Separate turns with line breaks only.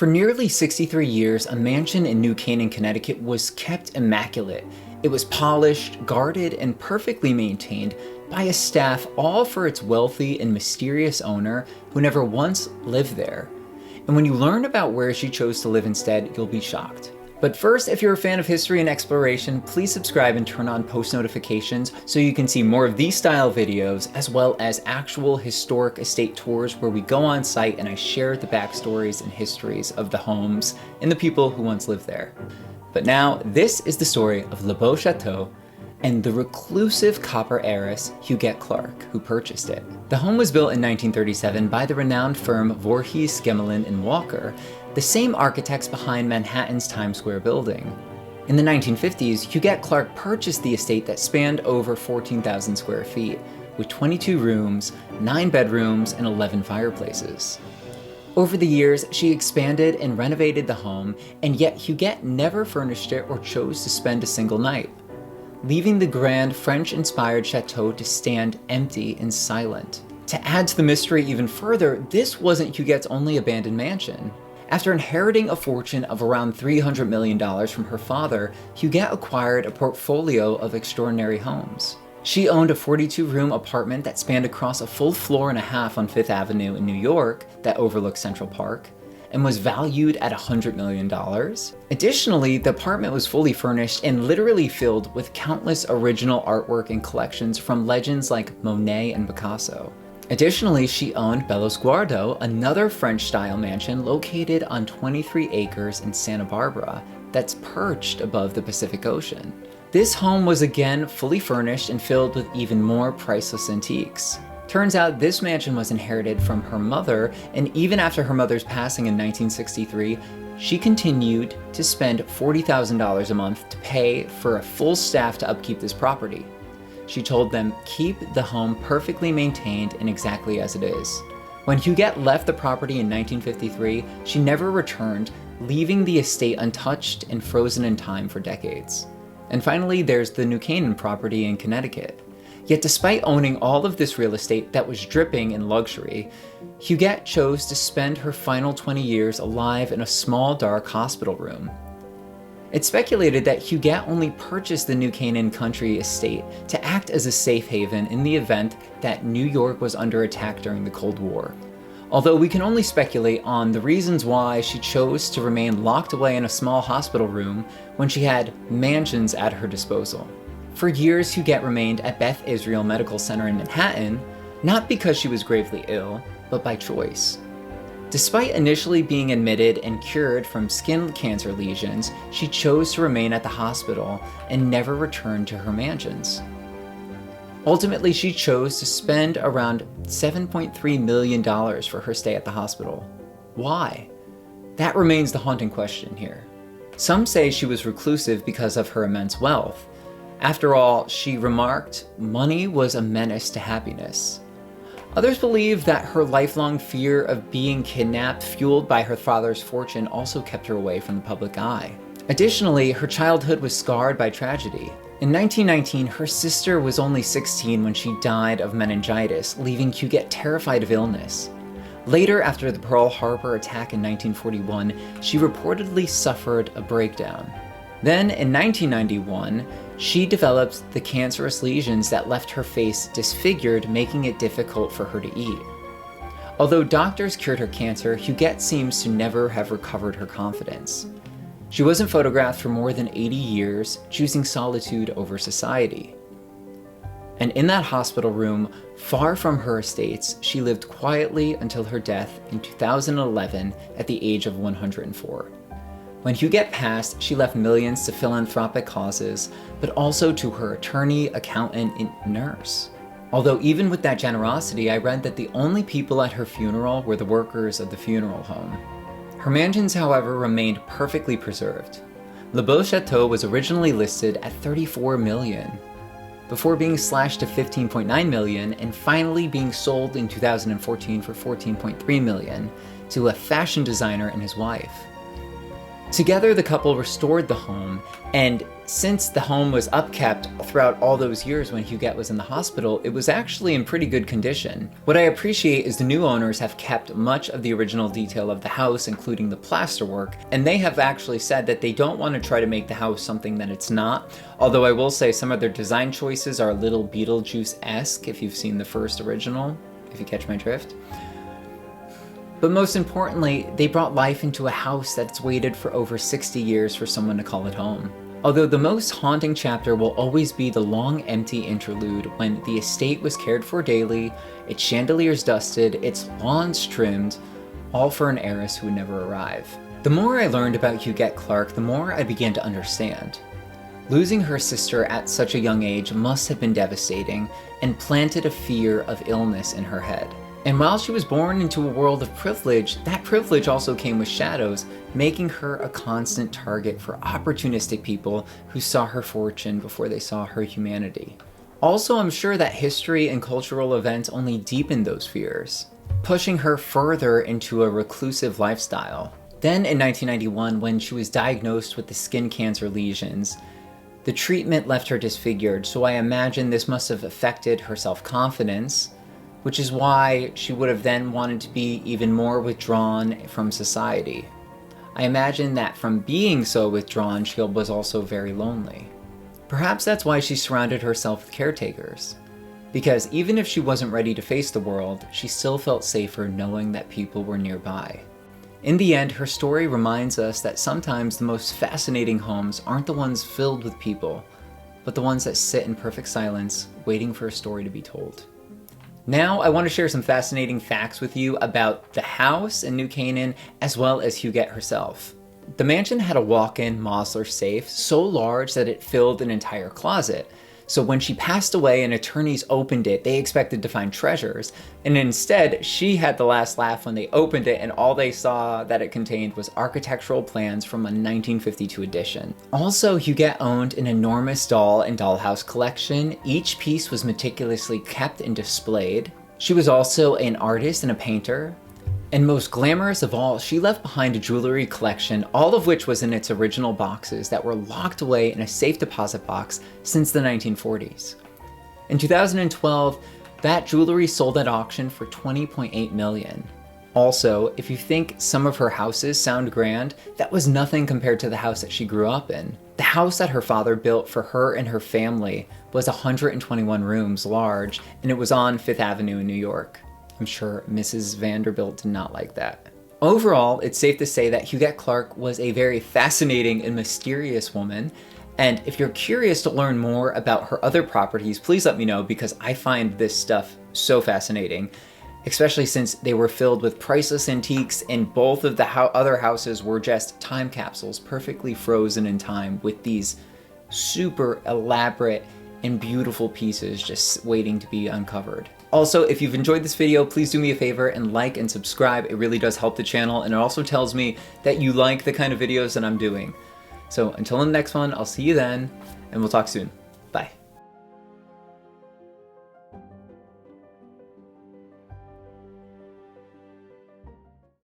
For nearly 63 years, a mansion in New Canaan, Connecticut was kept immaculate. It was polished, guarded, and perfectly maintained by a staff, all for its wealthy and mysterious owner who never once lived there. And when you learn about where she chose to live instead, you'll be shocked. But first, if you're a fan of history and exploration, please subscribe and turn on post notifications so you can see more of these style videos, as well as actual historic estate tours where we go on site and I share the backstories and histories of the homes and the people who once lived there. But now, this is the story of Le Beau Château and the reclusive copper heiress Huguette Clark, who purchased it. The home was built in 1937 by the renowned firm Voorhees, Gmelin Walker, the same architects behind Manhattan's Times Square building. In the 1950s, Huguette Clark purchased the estate that spanned over 14,000 square feet, with 22 rooms, 9 bedrooms, and 11 fireplaces. Over the years, she expanded and renovated the home, and yet Huguette never furnished it or chose to spend a single night, leaving the grand French-inspired chateau to stand empty and silent. To add to the mystery even further, this wasn't Huguette's only abandoned mansion. After inheriting a fortune of around $300 million from her father, Huguette acquired a portfolio of extraordinary homes. She owned a 42-room apartment that spanned across a full floor and a half on Fifth Avenue in New York that overlooks Central Park, and was valued at $100 million. Additionally, the apartment was fully furnished and literally filled with countless original artwork and collections from legends like Monet and Picasso. Additionally, she owned Bellosguardo, another French-style mansion located on 23 acres in Santa Barbara that's perched above the Pacific Ocean. This home was again fully furnished and filled with even more priceless antiques. Turns out this mansion was inherited from her mother, and even after her mother's passing in 1963, she continued to spend $40,000 a month to pay for a full staff to upkeep this property. She told them, "Keep the home perfectly maintained and exactly as it is." When Huguette left the property in 1953, she never returned, leaving the estate untouched and frozen in time for decades. And finally, there's the New Canaan property in Connecticut. Yet despite owning all of this real estate that was dripping in luxury, Huguette chose to spend her final 20 years alive in a small, dark hospital room. It's speculated that Huguette only purchased the New Canaan country estate to act as a safe haven in the event that New York was under attack during the Cold War. Although we can only speculate on the reasons why she chose to remain locked away in a small hospital room when she had mansions at her disposal. For years, Huguette remained at Beth Israel Medical Center in Manhattan, not because she was gravely ill, but by choice. Despite initially being admitted and cured from skin cancer lesions, she chose to remain at the hospital and never returned to her mansions. Ultimately, she chose to spend around $7.3 million for her stay at the hospital. Why? That remains the haunting question here. Some say she was reclusive because of her immense wealth. After all, she remarked, money was a menace to happiness. Others believe that her lifelong fear of being kidnapped, fueled by her father's fortune, also kept her away from the public eye. Additionally, her childhood was scarred by tragedy. In 1919, her sister was only 16 when she died of meningitis, leaving Huguette terrified of illness. Later, after the Pearl Harbor attack in 1941, she reportedly suffered a breakdown. Then, in 1991, she developed the cancerous lesions that left her face disfigured, making it difficult for her to eat. Although doctors cured her cancer, Huguette seems to never have recovered her confidence. She wasn't photographed for more than 80 years, choosing solitude over society. And in that hospital room, far from her estates, she lived quietly until her death in 2011 at the age of 104. When Huguette passed, she left millions to philanthropic causes, but also to her attorney, accountant, and nurse. Although even with that generosity, I read that the only people at her funeral were the workers of the funeral home. Her mansions, however, remained perfectly preserved. Le Beau Château was originally listed at $34 million, before being slashed to $15.9 million and finally being sold in 2014 for $14.3 million to a fashion designer and his wife. Together, the couple restored the home, and since the home was upkept throughout all those years when Huguette was in the hospital, it was actually in pretty good condition. What I appreciate is the new owners have kept much of the original detail of the house, including the plasterwork, and they have actually said that they don't want to try to make the house something that it's not, although I will say some of their design choices are a little Beetlejuice-esque if you've seen the first original, if you catch my drift. But most importantly, they brought life into a house that's waited for over 60 years for someone to call it home. Although the most haunting chapter will always be the long empty interlude when the estate was cared for daily, its chandeliers dusted, its lawns trimmed, all for an heiress who would never arrive. The more I learned about Huguette Clark, the more I began to understand. Losing her sister at such a young age must have been devastating and planted a fear of illness in her head. And while she was born into a world of privilege, that privilege also came with shadows, making her a constant target for opportunistic people who saw her fortune before they saw her humanity. Also, I'm sure that history and cultural events only deepened those fears, pushing her further into a reclusive lifestyle. Then in 1991, when she was diagnosed with the skin cancer lesions, the treatment left her disfigured, so I imagine this must have affected her self-confidence, which is why she would have then wanted to be even more withdrawn from society. I imagine that from being so withdrawn, she was also very lonely. Perhaps that's why she surrounded herself with caretakers. Because even if she wasn't ready to face the world, she still felt safer knowing that people were nearby. In the end, her story reminds us that sometimes the most fascinating homes aren't the ones filled with people, but the ones that sit in perfect silence, waiting for a story to be told. Now, I want to share some fascinating facts with you about the house in New Canaan, as well as Huguette herself. The mansion had a walk-in Mosler safe so large that it filled an entire closet. So when she passed away and attorneys opened it, they expected to find treasures. And instead, she had the last laugh when they opened it and all they saw that it contained was architectural plans from a 1952 edition. Also, Huguette owned an enormous doll and dollhouse collection. Each piece was meticulously kept and displayed. She was also an artist and a painter. And most glamorous of all, she left behind a jewelry collection, all of which was in its original boxes that were locked away in a safe deposit box since the 1940s. In 2012, that jewelry sold at auction for $20.8 million. Also, if you think some of her houses sound grand, that was nothing compared to the house that she grew up in. The house that her father built for her and her family was 121 rooms large, and it was on Fifth Avenue in New York. I'm sure Mrs. Vanderbilt did not like that. Overall, it's safe to say that Huguette Clark was a very fascinating and mysterious woman, and if you're curious to learn more about her other properties, please let me know because I find this stuff so fascinating, especially since they were filled with priceless antiques and both of the other houses were just time capsules perfectly frozen in time with these super elaborate and beautiful pieces just waiting to be uncovered. Also, if you've enjoyed this video, please do me a favor and like and subscribe. It really does help the channel, and it also tells me that you like the kind of videos that I'm doing. So until the next one, I'll see you then, and we'll talk soon. Bye.